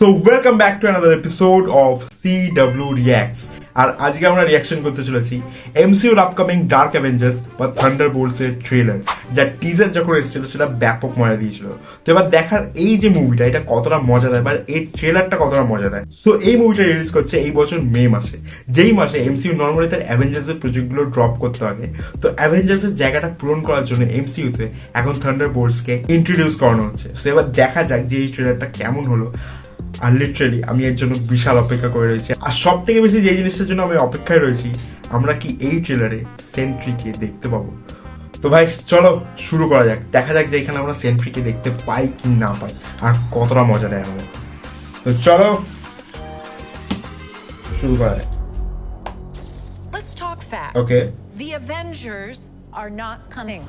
So welcome back to another episode of CW Reacts. আর আজকে আমরা reaction করতে চলেছি এমসিইউর আপকামিং ডার্ক অ্যাভেঞ্জার্স বা থান্ডারবোল্টস এর ট্রেলার, যার টিজার যখন এসেছিল সেটা ব্যাপক মজা দিয়েছিল। তো এবার দেখার এই যে মুভিটা, এটা কতটা মজা দেয় বা এই ট্রেলারটা কতটা মজা দেয়। সো এই মুভিটা রিলিজ করছে এই বছর মে মাসে, যেই মাসে এমসিইউ নর্মালি তার অ্যাভেঞ্জার্স এর প্রজেক্টগুলো ড্রপ করতে হবে। তো অ্যাভেঞ্জার্স এর জায়গাটা পূরণ করার জন্য এমসিইউতে এখন থান্ডারবোল্টস কে ইন্ট্রোডিউস করানো হচ্ছে। সো এবার দেখা যাক যে এই ট্রেলারটা কেমন হলো। আর লিটারালি আমি এর জন্য বিশাল অপেক্ষা করে রয়েছি। আর সব থেকে বেশি যে জিনিসটার জন্য আমি অপেক্ষায় রয়েছি, আমরা কি এই ট্রেলারে সেন্ট্রিকে দেখতে পাবো। তো ভাই চলো শুরু করা যাক, দেখা যাক যে এখানে আমরা সেন্ট্রিকে দেখতে পাই কি না পাই আর কতটা মজা দেয় আমাদের। তো চলো শুরু করা যাক। Let's talk facts. Okay. The Avengers are not coming.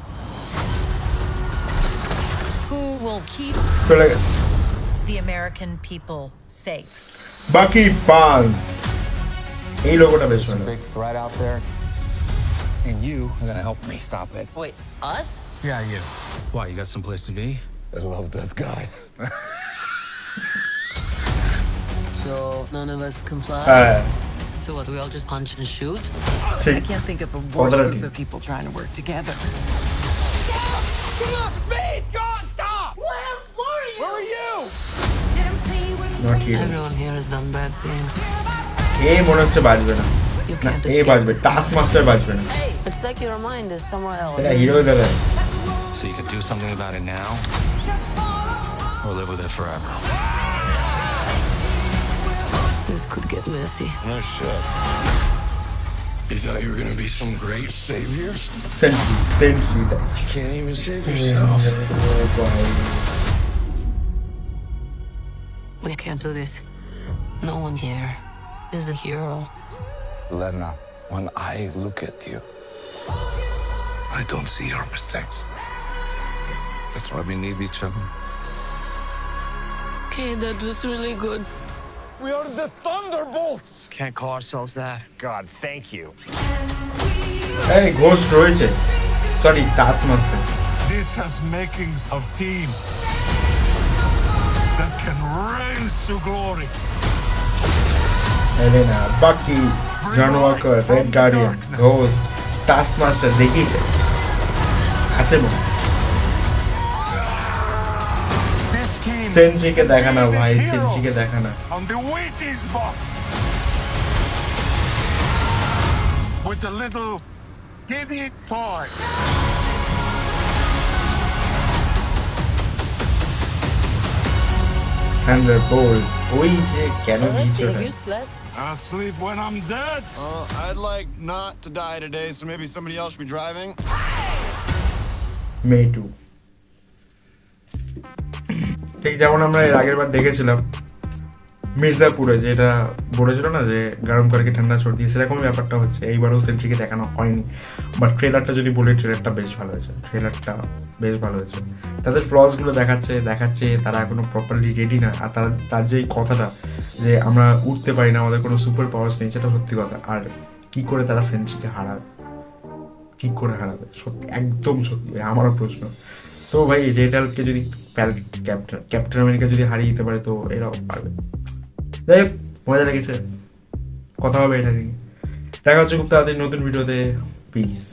Who will keep চলে গেছে the American people safe? বাকি পাঁচ। এই লোগোটা বেশ There's a ভালো। big threat out there, and you are gonna help me stop it. Wait, us? Yeah, you. Why, you got someplace to be? I love that guy. So none of us comply. হ্যাঁ So what? We all just punch and shoot? ঠিক। I can't think of a worse Quadrati. group of people trying to work together. Not here. Everyone here has done bad things. এ মনে হচ্ছে বাজবে না, You না can't A escape. বাজবে, task master বাজবে না। It's like your mind is somewhere else. এটা hero দাদা। So you can do something about it now, or live with it forever. This could get messy. No shit. You thought you were gonna be some great saviors? Sentry sentry You can't even save yourself. We can't do this. No one here is a hero. Lena, when I look at you, I don't see your mistakes. That's why we need each other. Okay, that was really good. We are the Thunderbolts! Can't call ourselves that. God, thank you. এই ghost রয়েছে, sorry task master. This has makings of team that can rise to glory. Elena, Bucky, John Walker, Red Guardian, Ghost, Taskmaster দেখিয়েছে আছে মনে। This team সেন্ট্রিকে দেখা না is ভাই, heroes সেন্ট্রিকে দেখা না। on the Wheaties box with a little giddy toy. Thunderbolts, ওই যে কেন Well, let's see. দিয়েছে Have ওটা। you slept? I'll sleep when I'm dead. I'd like not to die today, so maybe somebody else should be driving. মে 2, ঠিক যেমন আমরা এর আগের বার দেখেছিলাম মির্জাপুরে, যেটা বলেছিল না যে গরম করে ঠান্ডা সর্দি, সেরকমই ব্যাপারটা হচ্ছে। এইবারও সেন্ট্রিকে দেখানো হয়নি, বাট ট্রেলারটা যদি বলি, ট্রেলারটা বেশ ভালো হয়েছে। ট্রেলারটা বেশ ভালো হয়েছে। তাদের ফ্লসগুলো দেখাচ্ছে তারা এখনো প্রপারলি রেডি না। আর তার যে এই কথাটা যে আমরা উঠতে পারি না, আমাদের কোনো সুপার পাওয়ার্স নেই, সেটা সত্যি কথা। আর কি করে তারা সেন্ট্রিকে হারাবে, কি করে হারাবে, সত্যি একদম সত্যি আমারও প্রশ্ন। তো ভাই রেডালকে যদি ক্যাপ্টেন আমেরিকা যদি হারিয়ে দিতে পারে, তো এরাও পারবে। যাই হোক, মজা লেগেছে, কথা হবে এটা নিয়ে। দেখা হচ্ছে খুব তাড়াতাড়ি নতুন ভিডিওতে। পিস।